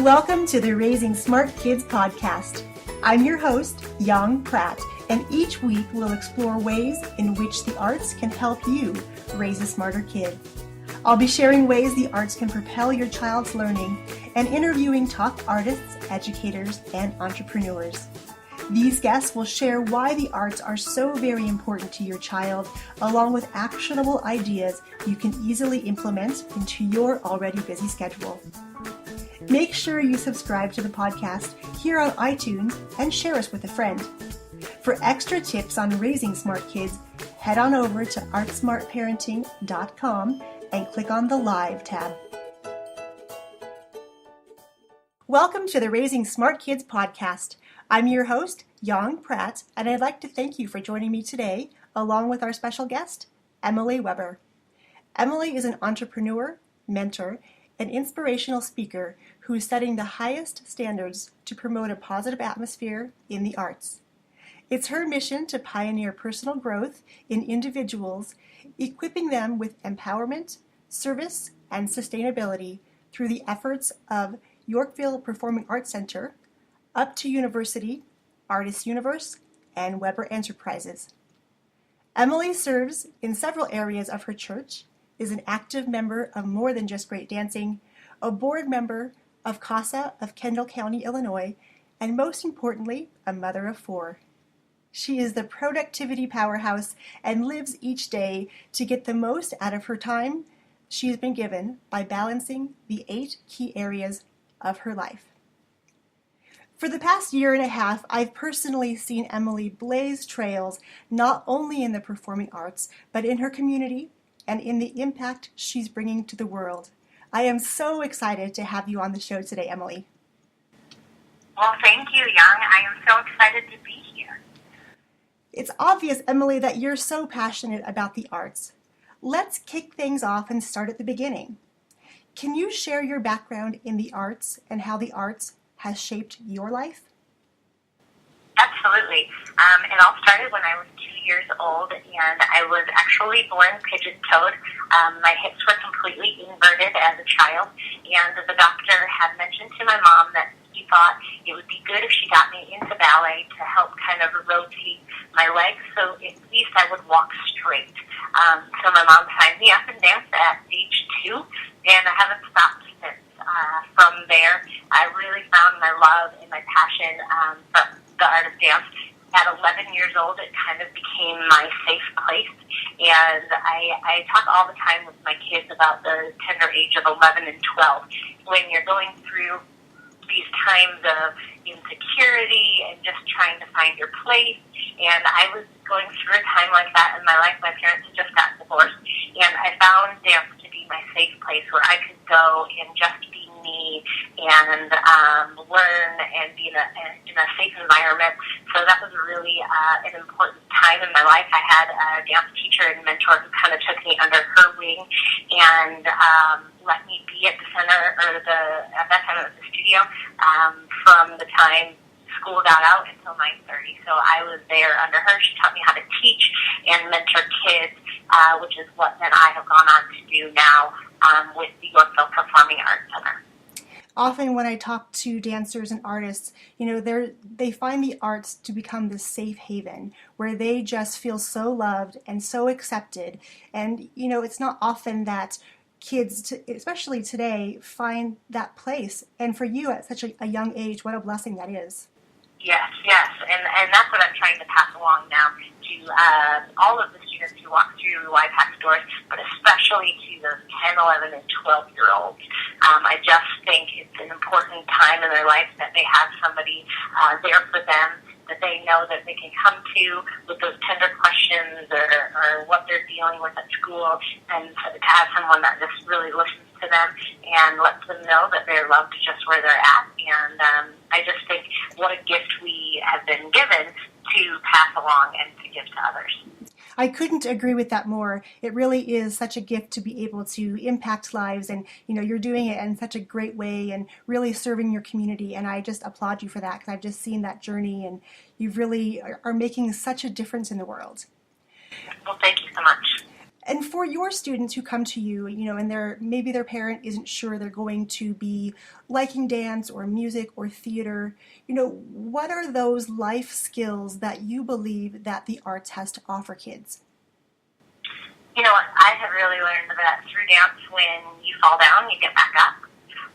Welcome to the Raising Smart Kids podcast. I'm your host, Yang Pratt, and each week we'll explore ways in which the arts can help you raise a smarter kid. I'll be sharing ways the arts can propel your child's learning and interviewing top artists, educators, and entrepreneurs. These guests will share why the arts are so very important to your child, along with actionable ideas you can easily implement into your already busy schedule. Make sure you subscribe to the podcast here on iTunes and share us with a friend. For extra tips on raising smart kids, head on over to artsmartparenting.com and click on the Live tab. Welcome to the Raising Smart Kids podcast. I'm your host, Yang Pratt, and I'd like to thank you for joining me today, along with our special guest, Emily Weber. Emily is an entrepreneur, mentor, and inspirational speaker who is setting the highest standards to promote a positive atmosphere in the arts. It's her mission to pioneer personal growth in individuals, equipping them with empowerment, service, and sustainability through the efforts of Yorkville Performing Arts Center, Up to University, Artist Universe, and Weber Enterprises. Emily serves in several areas of her church, is an active member of More Than Just Great Dancing, a board member of CASA of Kendall County, Illinois, and most importantly, a mother of 4. She is the productivity powerhouse and lives each day to get the most out of her time she has been given by balancing the 8 key areas of her life. For the past year and a half, I've personally seen Emily blaze trails not only in the performing arts, but in her community and in the impact she's bringing to the world. I am so excited to have you on the show today, Emily. Well, thank you, Young. I am so excited to be here. It's obvious, Emily, that you're so passionate about the arts. Let's kick things off and start at the beginning. Can you share your background in the arts and how the arts has shaped your life? Absolutely. It all started when I was 2 years old, and I was actually born pigeon-toed. My hips were completely inverted as a child, and the doctor had mentioned to my mom that he thought it would be good if she got me into ballet to help kind of rotate my legs so at least I would walk straight. So my mom signed me up and danced at age 2, and I haven't stopped since. From there, I really found my love and my passion for the art of dance. At 11 years old, it kind of became my safe place, and I talk all the time with my kids about the tender age of 11 and 12. When you're going through these times of insecurity and just trying to find your place, and I was going through a time like that in my life. My parents had just gotten divorced, and I found dance to be my safe place where I could go and just be me and learn and be in a safe environment. So that was really an important time in my life. I had a dance teacher and mentor who kind of took me under her wing and let me be at the center, or at that time it was the studio, from the time school got out until 9:30. So I was there under her. She taught me how to teach and mentor kids, which is what then I have gone on to do now with the Yorkville Performing Arts Center. Often when I talk to dancers and artists, they find the arts to become this safe haven where they just feel so loved and so accepted. And, it's not often that kids, especially today, find that place. And for you at such a young age, what a blessing that is. Yes, and that's what I'm trying to pass along now to all of the students who walk through YPAC doors, but especially to those 10, 11, and 12-year-olds. I just think it's an important time in their life that they have somebody there for them that they know that they can come to with those tender questions or what they're dealing with at school, and to have someone that just really listens to them and lets them know that they're loved just where they're at. And I just think what a gift we have been given to pass along and to give to others. I couldn't agree with that more. It really is such a gift to be able to impact lives, and you're doing it in such a great way and really serving your community, and I just applaud you for that because I've just seen that journey, and you really are making such a difference in the world. Well, thank you so much. And for your students who come to you, and maybe their parent isn't sure they're going to be liking dance or music or theater, what are those life skills that you believe that the arts has to offer kids? I have really learned that through dance, when you fall down, you get back up.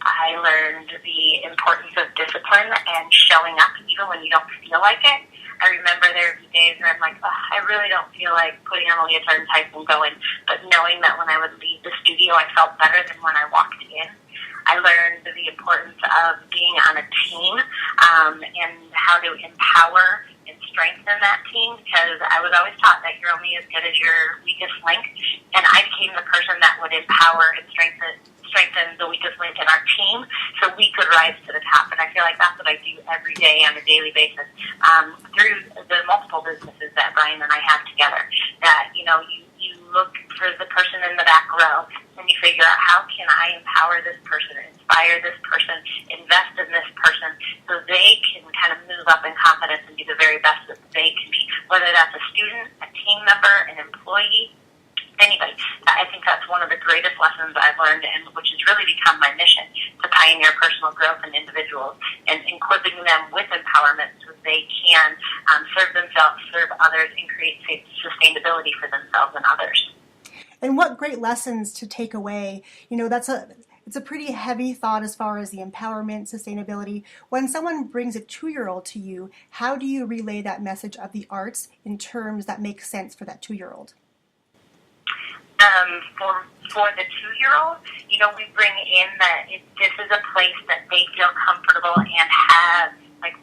I learned the importance of discipline and showing up even when you don't feel like it. I remember there would be days where I'm like, I really don't feel like putting on a leotard and tights and going. But knowing that when I would leave the studio, I felt better than when I walked in. I learned the importance of being on a team and how to empower and strengthen that team, because I was always taught that you're only as good as your weakest link. And I became the person that would empower and strengthen the weakest link in our team so we could rise to the top. And I feel like that's what I do every day on a daily basis through the multiple businesses that Brian and I have together. That, you look for the person in the back row and you figure out, how can I empower this person, inspire this person, invest in this person so they can kind of move up in confidence and be the very best that they can be, whether that's a student, a team member, an employee, anybody. I think that's one of the greatest lessons I've learned, and which has really become my mission, to pioneer personal growth in individuals and equipping them with empowerment so they can serve themselves, serve others, and create sustainability for themselves and others. And what great lessons to take away. It's a pretty heavy thought as far as the empowerment, sustainability. When someone brings a 2-year-old to you, how do you relay that message of the arts in terms that make sense for that 2-year-old? For the 2-year-old, we bring in that this is a place that they feel comfortable and have,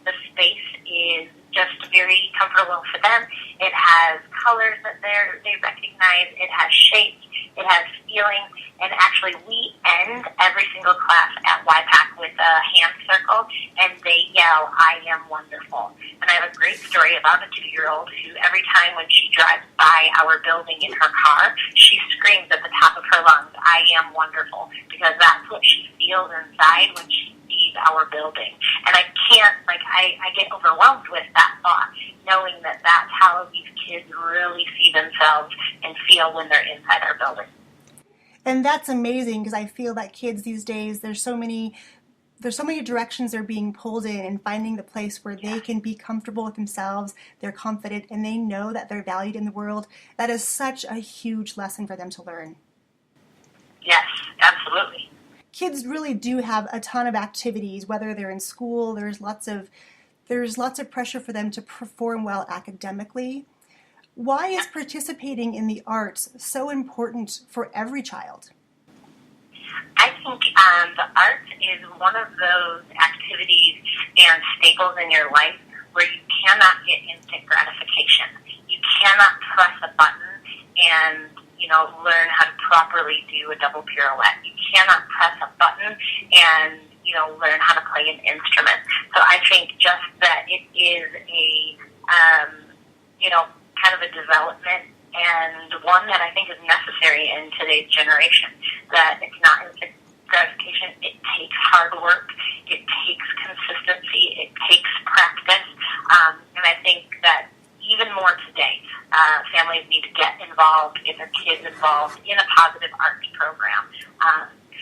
the space is just very comfortable for them. It has colors that they recognize. It has shapes. It has feelings. And actually, we end every single class at YPAC with a hand circle, and they yell, "I am wonderful." And I have a great story about a 2-year-old who, every time when she drives by our building in her car, she screams at the top of her lungs, "I am wonderful," because that's what she feels inside when she sees our building. And I can't, I get overwhelmed with that thought, knowing that that's how these kids really see themselves and feel when they're inside our building. And that's amazing, because I feel that kids these days, there's so many directions they're being pulled in, and finding the place where they can be comfortable with themselves, they're confident, and they know that they're valued in the world. That is such a huge lesson for them to learn. Yes, absolutely. Kids really do have a ton of activities, whether they're in school, there's lots of pressure for them to perform well academically. Why is participating in the arts so important for every child? I think the arts is one of those activities and staples in your life where you cannot get instant gratification. You cannot press a button and, learn how to properly do a double pirouette. You cannot press a button and, learn how to play an instrument. So I think just that it is a, kind of a development, and one that I think is necessary in today's generation. That it's not instant gratification. It takes hard work. It takes consistency. It takes practice. And I think that even more today, families need to get involved, get their kids involved in a positive arts program,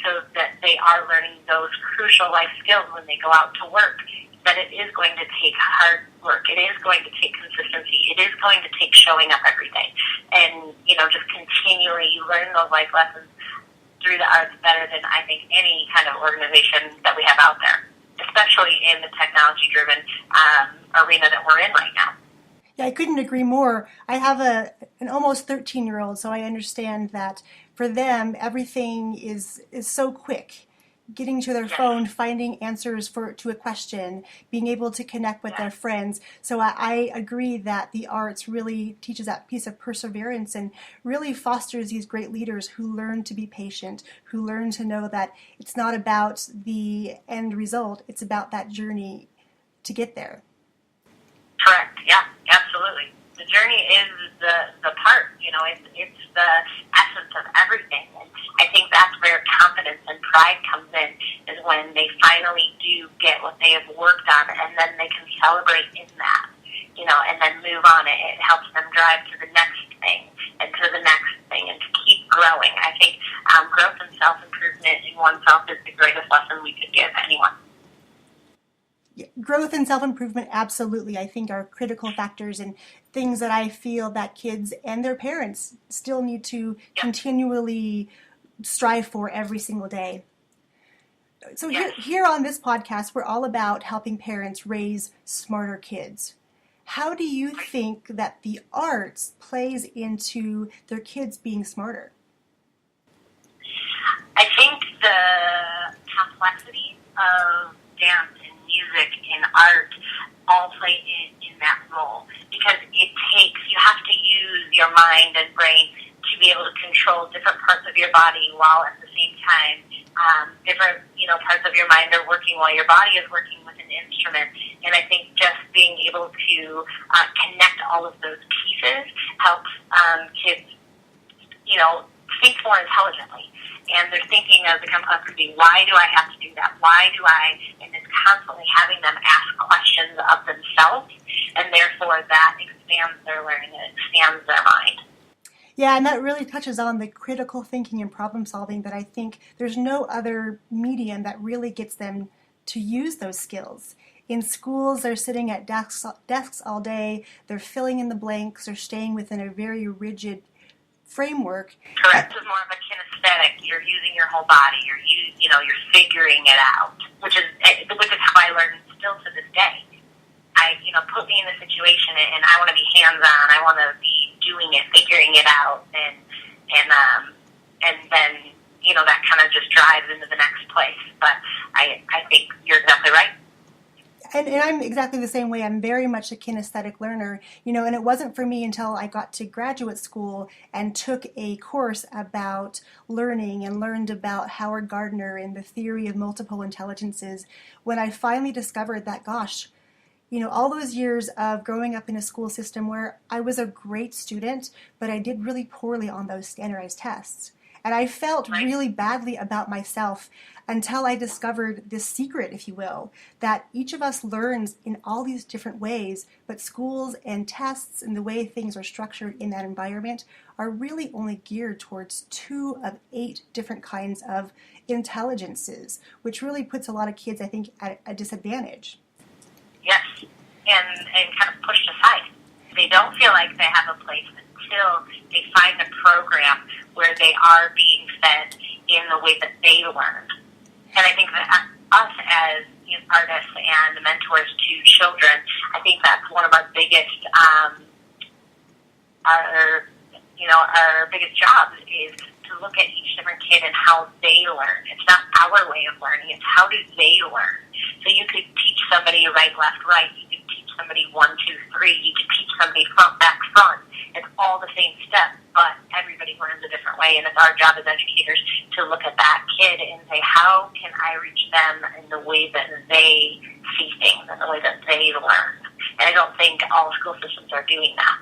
so that they are learning those crucial life skills when they go out to work. That it is going to take hard work. It is going to take consistency. It is going to take showing up every day. And, just continually you learn those life lessons through the arts better than I think any kind of organization that we have out there, especially in the technology-driven arena that we're in right now. Yeah, I couldn't agree more. I have an almost 13-year-old, so I understand that for them, everything is so quick. Getting to their phone, finding answers to a question, being able to connect with their friends. So I agree that the arts really teaches that piece of perseverance and really fosters these great leaders who learn to be patient, who learn to know that it's not about the end result, it's about that journey to get there. Correct. Yeah, absolutely. The journey is the part, it's the essence of everything. And I think that's where confidence and pride comes in, is when they finally do get what they have worked on, and then they can celebrate in that, and then move on. It helps them drive to the next thing, and to the next thing, and to growing. I think growth and self-improvement in oneself is the greatest lesson we could give anyone. Growth and self-improvement, absolutely, I think are critical factors and things that I feel that kids and their parents still need to continually strive for every single day. So here on this podcast, we're all about helping parents raise smarter kids. How do you think that the arts plays into their kids being smarter? I think the complexity of dance and music and art all play in that role, because you have to use your mind and brain to be able to control different parts of your body while at the same time different parts of your mind are working while your body is working with an instrument. And I think just being able to connect all of those pieces helps kids think more intelligently. And they're thinking of the complexity. Why do I have to do that? And it's constantly having them ask questions of themselves, and therefore that expands their learning and expands their mind. Yeah, and that really touches on the critical thinking and problem solving that I think there's no other medium that really gets them to use those skills. In schools, they're sitting at desks all day, they're filling in the blanks, they're staying within a very rigid framework. Correct. It's more of a kinesthetic. You're using your whole body. You're figuring it out, which is how I learn still to this day. Put me in a situation and I want to be hands-on. I want to be doing it, figuring it out, and then that kind of just drives into the next place. But I think you're exactly right. And I'm exactly the same way. I'm very much a kinesthetic learner, and it wasn't for me until I got to graduate school and took a course about learning and learned about Howard Gardner and the theory of multiple intelligences when I finally discovered that, gosh, all those years of growing up in a school system where I was a great student, but I did really poorly on those standardized tests. And I felt really badly about myself until I discovered this secret, if you will, that each of us learns in all these different ways, but schools and tests and the way things are structured in that environment are really only geared towards 2 of 8 different kinds of intelligences, which really puts a lot of kids, I think, at a disadvantage. Yes, and kind of pushed aside. They don't feel like they have a place until they find a program where they are being fed in the way that they learn. And I think that us as artists and mentors to children, I think that's one of our biggest our biggest jobs is to look at each different kid and how they learn. It's not our way of learning, it's how do they learn. So you could teach somebody right, left, right. You could teach somebody 1, 2, 3. You could teach somebody front, back, front. It's all the same steps, but everybody learns a different way, and it's our job as educators to look at that kid and say, how can I reach them in the way that they see things, in the way that they learn? And I don't think all school systems are doing that.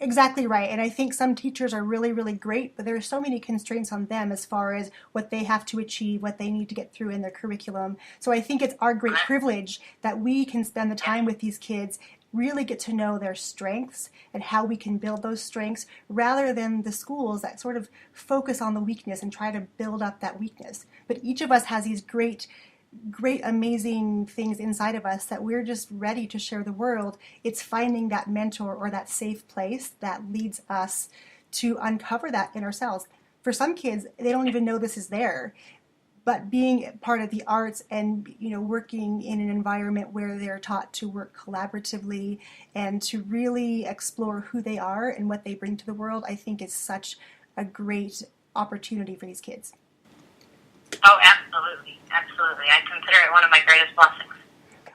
Exactly right. And I think some teachers are really, really great, but there are so many constraints on them as far as what they have to achieve, what they need to get through in their curriculum. So I think it's our great privilege that we can spend the time with these kids, really get to know their strengths and how we can build those strengths, rather than the schools that sort of focus on the weakness and try to build up that weakness. But each of us has these great, amazing things inside of us that we're just ready to share the world. It's finding that mentor or that safe place that leads us to uncover that in ourselves. For some kids, they don't even know this is there. But being part of the arts and working in an environment where they're taught to work collaboratively and to really explore who they are and what they bring to the world, I think is such a great opportunity for these kids. Oh, absolutely. Absolutely. I consider it one of my greatest blessings.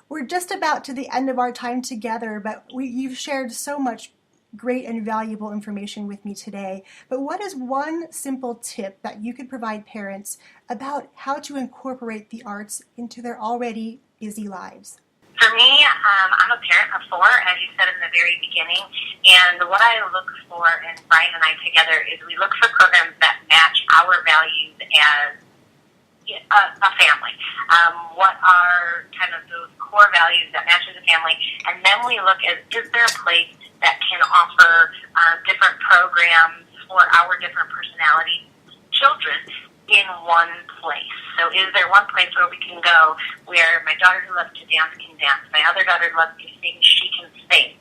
We're just about to the end of our time together, but you've shared so much great and valuable information with me today. But what is one simple tip that you could provide parents about how to incorporate the arts into their already busy lives? For me, I'm a parent of 4, as you said in the very beginning, and what I look for, and Brian and I together, is we look for programs that match our values as a family. What are kind of those core values that matches a family, and then we look at, is there a place that can offer different programs for our different personality children in one place. So is there one place where we can go where my daughter who loves to dance can dance, my other daughter who loves to sing, she can sing,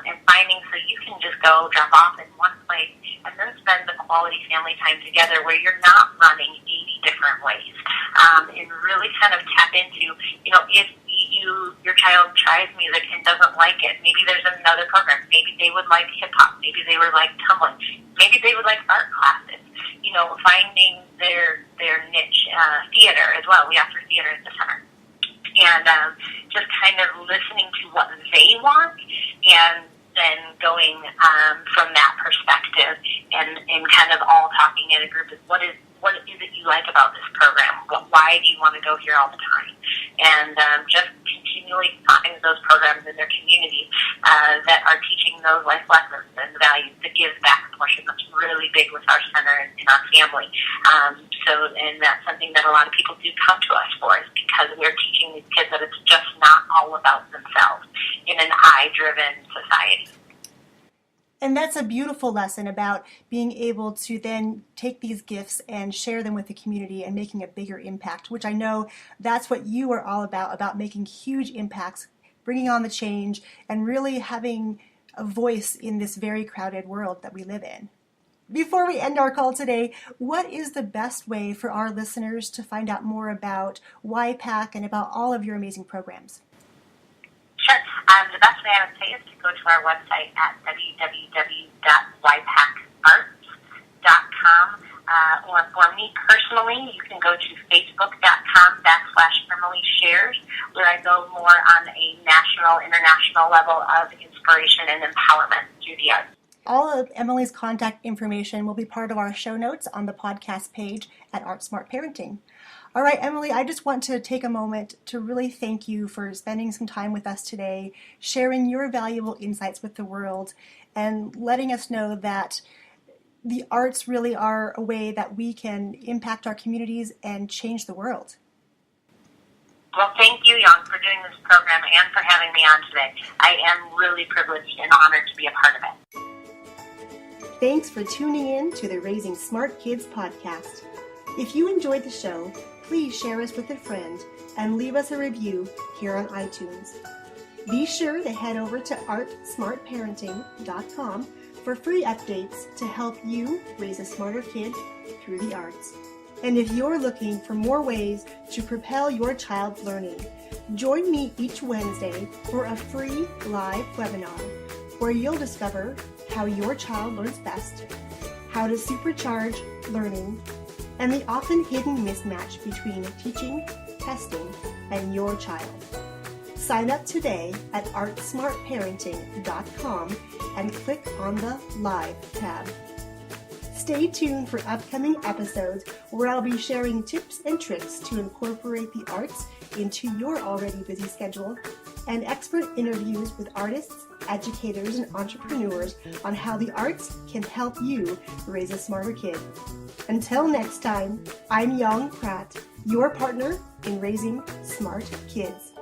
and finding so you can just go drop off in one place and then spend the quality family time together where you're not running 80 different ways, and really kind of tap into, if your child tries music and doesn't like it, maybe there's another program. Maybe they would like hip-hop. Maybe they would like tumbling. Maybe they would like art classes. Finding their niche, theater as well. We offer theater at the center. And just kind of listening to what they want and then going from that perspective and kind of all talking in a group is what is it you like about this program? Why do you want to go here all the time? And just continually finding those programs in their community that are teaching those life lessons and values, the give back portion that's really big with our center and our family. And that's something that a lot of people do come to us for, is because we're teaching these kids that it's just not all about themselves in an I-driven society. And that's a beautiful lesson about being able to then take these gifts and share them with the community and making a bigger impact, which I know that's what you are all about making huge impacts, bringing on the change, and really having a voice in this very crowded world that we live in. Before we end our call today, what is the best way for our listeners to find out more about YPAC and about all of your amazing programs? Sure. The best way I would say is to go to our website at www.ypacarts.com. Or for me personally, you can go to facebook.com/Emily Shares, where I go more on a national, international level of inspiration and empowerment through the arts. All of Emily's contact information will be part of our show notes on the podcast page at Art Smart Parenting. All right, Emily, I just want to take a moment to really thank you for spending some time with us today, sharing your valuable insights with the world, and letting us know that the arts really are a way that we can impact our communities and change the world. Well, thank you, Young, for doing this program and for having me on today. I am really privileged and honored to be a part of it. Thanks for tuning in to the Raising Smart Kids podcast. If you enjoyed the show, please share us with a friend and leave us a review here on iTunes. Be sure to head over to artsmartparenting.com for free updates to help you raise a smarter kid through the arts. And if you're looking for more ways to propel your child's learning, join me each Wednesday for a free live webinar where you'll discover how your child learns best, how to supercharge learning, and the often hidden mismatch between teaching, testing, and your child. Sign up today at artsmartparenting.com and click on the Live tab. Stay tuned for upcoming episodes where I'll be sharing tips and tricks to incorporate the arts into your already busy schedule, and expert interviews with artists, educators, and entrepreneurs on how the arts can help you raise a smarter kid. Until next time, I'm Young Pratt, your partner in raising smart kids.